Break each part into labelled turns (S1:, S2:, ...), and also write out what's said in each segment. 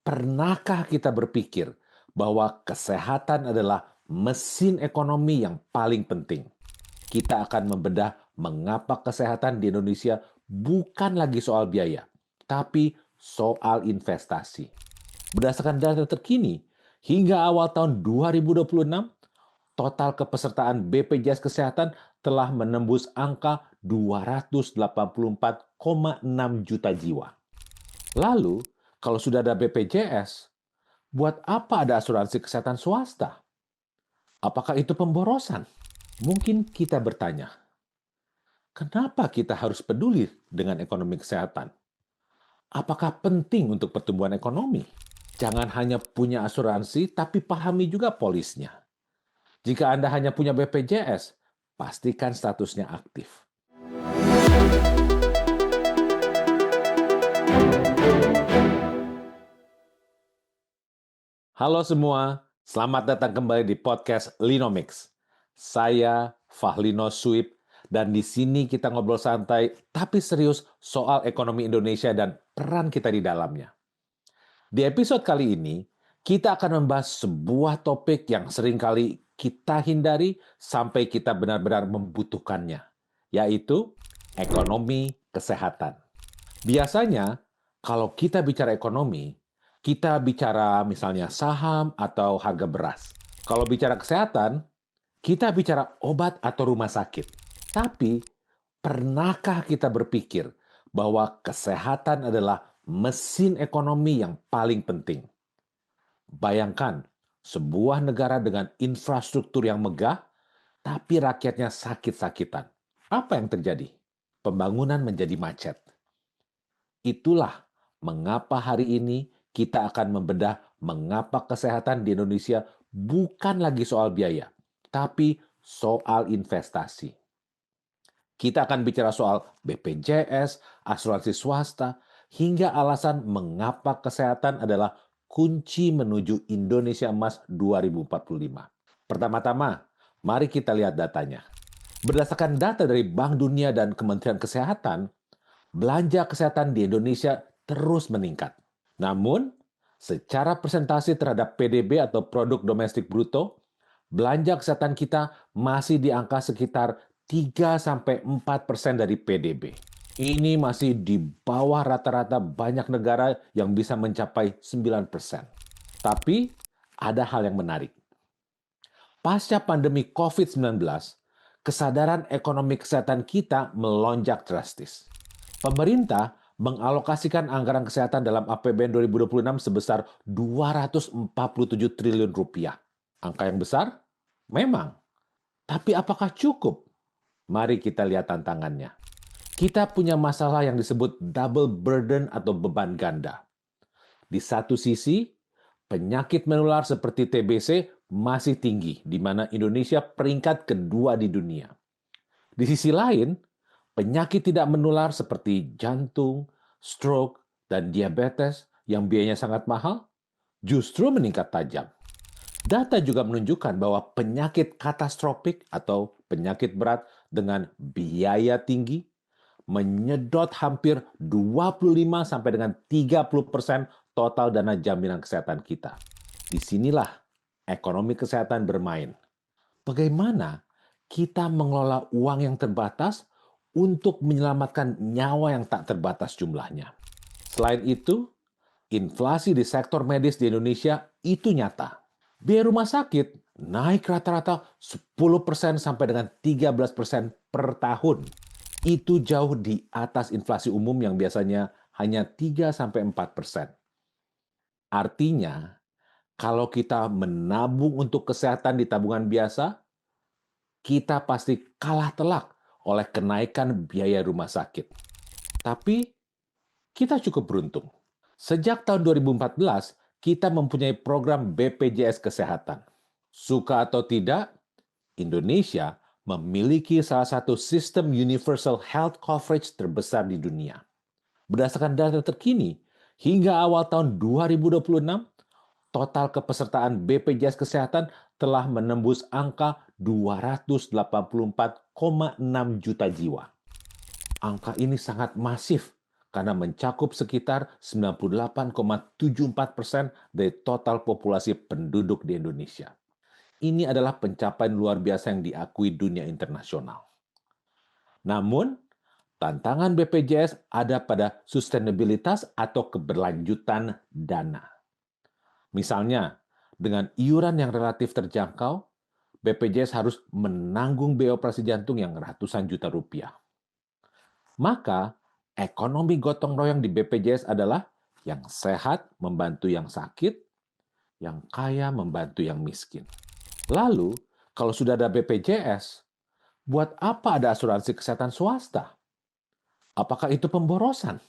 S1: Pernahkah kita berpikir bahwa kesehatan adalah mesin ekonomi yang paling penting? Kita akan membedah mengapa kesehatan di Indonesia bukan lagi soal biaya, tapi soal investasi. Berdasarkan data terkini, hingga awal tahun 2026, total kepesertaan BPJS Kesehatan telah menembus angka 284,6 juta jiwa. Lalu, kalau sudah ada BPJS, buat apa ada asuransi kesehatan swasta? Apakah itu pemborosan? Mungkin kita bertanya, kenapa kita harus peduli dengan ekonomi kesehatan? Apakah penting untuk pertumbuhan ekonomi? Jangan hanya punya asuransi, tapi pahami juga polisnya. Jika Anda hanya punya BPJS, pastikan statusnya aktif. Halo semua, selamat datang kembali di podcast Linomics. Saya Fahlino Suib, dan di sini kita ngobrol santai tapi serius soal ekonomi Indonesia dan peran kita di dalamnya. Di episode kali ini, kita akan membahas sebuah topik yang seringkali kita hindari sampai kita benar-benar membutuhkannya, yaitu ekonomi kesehatan. Biasanya, kalau kita bicara ekonomi, kita bicara misalnya saham atau harga beras. Kalau bicara kesehatan, kita bicara obat atau rumah sakit. Tapi, pernahkah kita berpikir bahwa kesehatan adalah mesin ekonomi yang paling penting? Bayangkan, sebuah negara dengan infrastruktur yang megah, tapi rakyatnya sakit-sakitan. Apa yang terjadi? Pembangunan menjadi macet. Itulah mengapa hari ini kita akan membedah mengapa kesehatan di Indonesia bukan lagi soal biaya, tapi soal investasi. Kita akan bicara soal BPJS, asuransi swasta, hingga alasan mengapa kesehatan adalah kunci menuju Indonesia Emas 2045. Pertama-tama, mari kita lihat datanya. Berdasarkan data dari Bank Dunia dan Kementerian Kesehatan, belanja kesehatan di Indonesia terus meningkat. Namun, secara presentasi terhadap PDB atau produk domestik bruto, belanja kesehatan kita masih di angka sekitar 3-4% dari PDB. Ini masih di bawah rata-rata banyak negara yang bisa mencapai 9%. Tapi, ada hal yang menarik. Pasca pandemi COVID-19, kesadaran ekonomi kesehatan kita melonjak drastis. Pemerintah mengalokasikan anggaran kesehatan dalam APBN 2026 sebesar 247 triliun rupiah. Angka yang besar? Memang. Tapi apakah cukup? Mari kita lihat tantangannya. Kita punya masalah yang disebut double burden atau beban ganda. Di satu sisi, penyakit menular seperti TBC masih tinggi, di mana Indonesia peringkat kedua di dunia. Di sisi lain, penyakit tidak menular seperti jantung, stroke, dan diabetes yang biayanya sangat mahal justru meningkat tajam. Data juga menunjukkan bahwa penyakit katastrofik atau penyakit berat dengan biaya tinggi menyedot hampir 25 sampai dengan 30% total dana jaminan kesehatan kita. Disinilah ekonomi kesehatan bermain. Bagaimana kita mengelola uang yang terbatas untuk menyelamatkan nyawa yang tak terbatas jumlahnya. Selain itu, inflasi di sektor medis di Indonesia itu nyata. Biaya rumah sakit naik rata-rata 10% sampai dengan 13% per tahun. Itu jauh di atas inflasi umum yang biasanya hanya 3-4%. Artinya, kalau kita menabung untuk kesehatan di tabungan biasa, kita pasti kalah telak oleh kenaikan biaya rumah sakit. Tapi kita cukup beruntung. Sejak tahun 2014, kita mempunyai program BPJS Kesehatan. Suka atau tidak, Indonesia memiliki salah satu sistem universal health coverage terbesar di dunia. Berdasarkan data terkini, hingga awal tahun 2026, total kepesertaan BPJS Kesehatan telah menembus angka 284,6 juta jiwa. Angka ini sangat masif karena mencakup sekitar 98,74% dari total populasi penduduk di Indonesia. Ini adalah pencapaian luar biasa yang diakui dunia internasional. Namun, tantangan BPJS ada pada sustainabilitas atau keberlanjutan dana. Misalnya, dengan iuran yang relatif terjangkau, BPJS harus menanggung biaya operasi jantung yang ratusan juta rupiah. Maka, ekonomi gotong royong di BPJS adalah yang sehat membantu yang sakit, yang kaya membantu yang miskin. Lalu, kalau sudah ada BPJS, buat apa ada asuransi kesehatan swasta? Apakah itu pemborosan?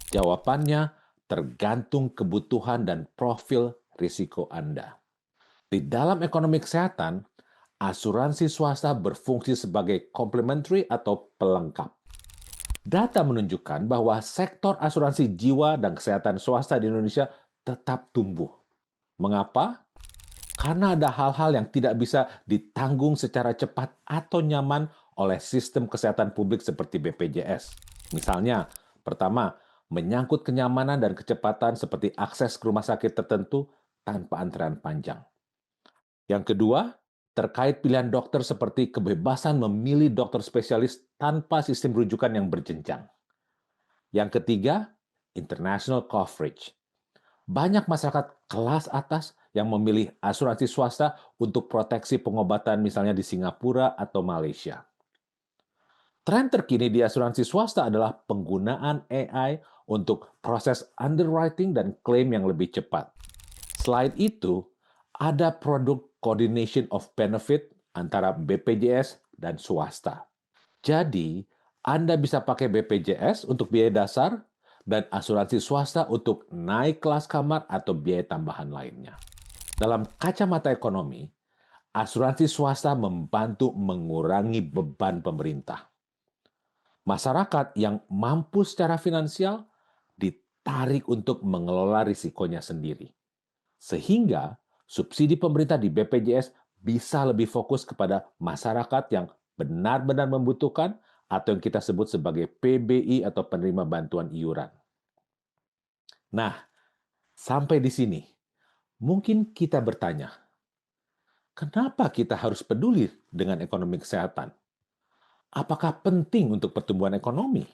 S1: Jawabannya tergantung kebutuhan dan profil risiko Anda. Di dalam ekonomi kesehatan, asuransi swasta berfungsi sebagai complementary atau pelengkap. Data menunjukkan bahwa sektor asuransi jiwa dan kesehatan swasta di Indonesia tetap tumbuh. Mengapa? Karena ada hal-hal yang tidak bisa ditanggung secara cepat atau nyaman oleh sistem kesehatan publik seperti BPJS. Misalnya, pertama, menyangkut kenyamanan dan kecepatan seperti akses ke rumah sakit tertentu tanpa antrean panjang. Yang kedua, terkait pilihan dokter seperti kebebasan memilih dokter spesialis tanpa sistem rujukan yang berjenjang. Yang ketiga, international coverage. Banyak masyarakat kelas atas yang memilih asuransi swasta untuk proteksi pengobatan misalnya di Singapura atau Malaysia. Tren terkini di asuransi swasta adalah penggunaan AI untuk proses underwriting dan klaim yang lebih cepat. Selain itu, ada produk coordination of benefit antara BPJS dan swasta. Jadi, Anda bisa pakai BPJS untuk biaya dasar dan asuransi swasta untuk naik kelas kamar atau biaya tambahan lainnya. Dalam kacamata ekonomi, asuransi swasta membantu mengurangi beban pemerintah. Masyarakat yang mampu secara finansial ditarik untuk mengelola risikonya sendiri. Sehingga subsidi pemerintah di BPJS bisa lebih fokus kepada masyarakat yang benar-benar membutuhkan atau yang kita sebut sebagai PBI atau penerima bantuan iuran. Nah, sampai di sini, mungkin kita bertanya, kenapa kita harus peduli dengan ekonomi kesehatan? Apakah penting untuk pertumbuhan ekonomi?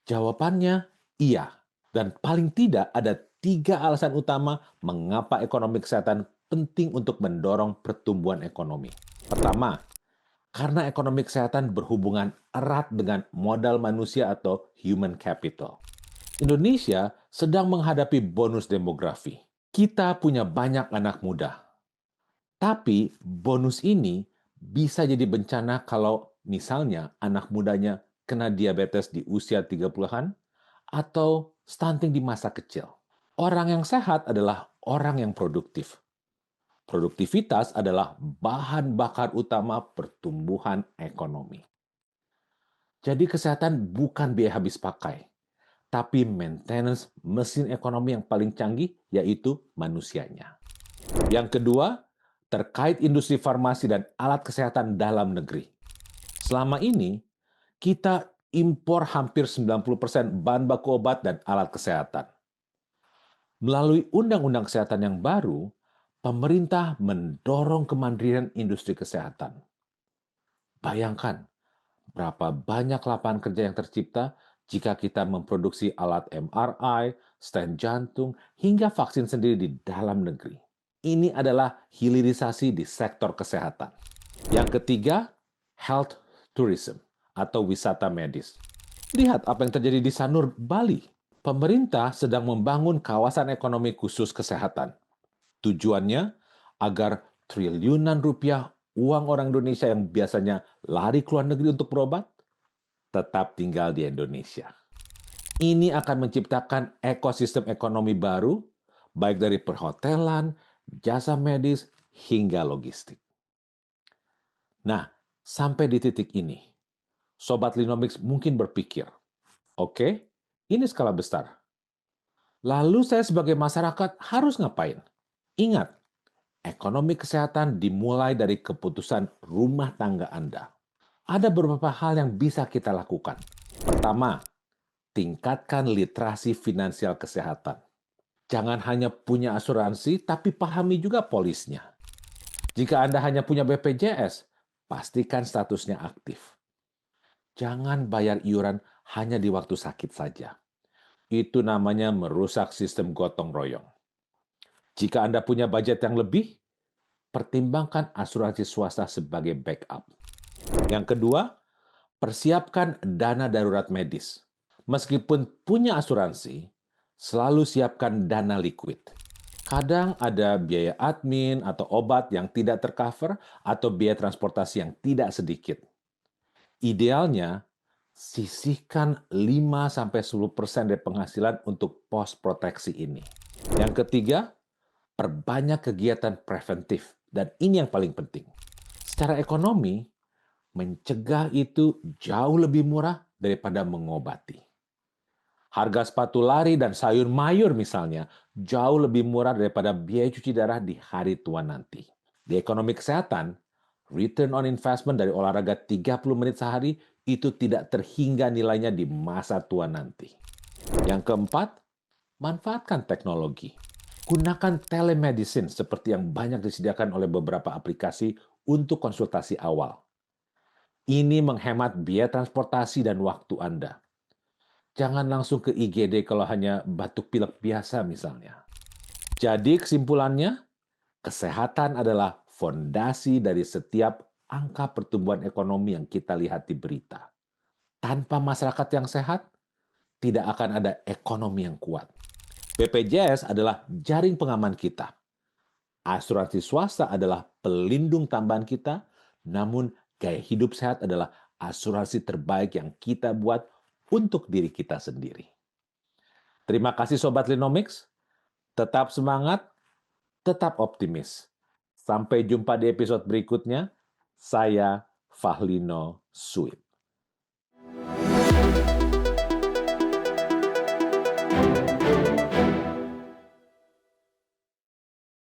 S1: Jawabannya iya. Dan paling tidak ada 3 alasan utama mengapa ekonomi kesehatan penting untuk mendorong pertumbuhan ekonomi. Pertama, karena ekonomi kesehatan berhubungan erat dengan modal manusia atau human capital. Indonesia sedang menghadapi bonus demografi. Kita punya banyak anak muda. Tapi bonus ini bisa jadi bencana kalau misalnya anak mudanya kena diabetes di usia 30-an atau stunting di masa kecil. Orang yang sehat adalah orang yang produktif. Produktivitas adalah bahan bakar utama pertumbuhan ekonomi. Jadi kesehatan bukan biaya habis pakai, tapi maintenance mesin ekonomi yang paling canggih, yaitu manusianya. Yang kedua, terkait industri farmasi dan alat kesehatan dalam negeri. Selama ini, kita impor hampir 90% bahan baku obat dan alat kesehatan. Melalui Undang-Undang Kesehatan yang baru, pemerintah mendorong kemandirian industri kesehatan. Bayangkan berapa banyak lapangan kerja yang tercipta jika kita memproduksi alat MRI, stent jantung, hingga vaksin sendiri di dalam negeri. Ini adalah hilirisasi di sektor kesehatan. Yang ketiga, health tourism atau wisata medis. Lihat apa yang terjadi di Sanur, Bali. Pemerintah sedang membangun kawasan ekonomi khusus kesehatan. Tujuannya agar triliunan rupiah uang orang Indonesia yang biasanya lari ke luar negeri untuk berobat, tetap tinggal di Indonesia. Ini akan menciptakan ekosistem ekonomi baru, baik dari perhotelan, jasa medis, hingga logistik. Nah, sampai di titik ini, Sobat Linomics mungkin berpikir, oke, ini skala besar. Lalu saya sebagai masyarakat harus ngapain? Ingat, ekonomi kesehatan dimulai dari keputusan rumah tangga Anda. Ada beberapa hal yang bisa kita lakukan. Pertama, tingkatkan literasi finansial kesehatan. Jangan hanya punya asuransi, tapi pahami juga polisnya. Jika Anda hanya punya BPJS, pastikan statusnya aktif. Jangan bayar iuran hanya di waktu sakit saja. Itu namanya merusak sistem gotong royong. Jika Anda punya budget yang lebih, pertimbangkan asuransi swasta sebagai backup. Yang kedua, persiapkan dana darurat medis. Meskipun punya asuransi, selalu siapkan dana liquid. Kadang ada biaya admin atau obat yang tidak tercover atau biaya transportasi yang tidak sedikit. Idealnya, sisihkan 5-10% dari penghasilan untuk pos proteksi ini. Yang ketiga, perbanyak kegiatan preventif. Dan ini yang paling penting. Secara ekonomi, mencegah itu jauh lebih murah daripada mengobati. Harga sepatu lari dan sayur mayur misalnya jauh lebih murah daripada biaya cuci darah di hari tua nanti. Di ekonomi kesehatan, return on investment dari olahraga 30 menit sehari itu tidak terhingga nilainya di masa tua nanti. Yang keempat, manfaatkan teknologi. Gunakan telemedicine seperti yang banyak disediakan oleh beberapa aplikasi untuk konsultasi awal. Ini menghemat biaya transportasi dan waktu Anda. Jangan langsung ke IGD kalau hanya batuk pilek biasa misalnya. Jadi kesimpulannya, kesehatan adalah fondasi dari setiap angka pertumbuhan ekonomi yang kita lihat di berita. Tanpa masyarakat yang sehat, tidak akan ada ekonomi yang kuat. BPJS adalah jaring pengaman kita. Asuransi swasta adalah pelindung tambahan kita, namun gaya hidup sehat adalah asuransi terbaik yang kita buat untuk diri kita sendiri. Terima kasih Sobat Linomics. Tetap semangat, tetap optimis. Sampai jumpa di episode berikutnya. Saya Fahlino Suit.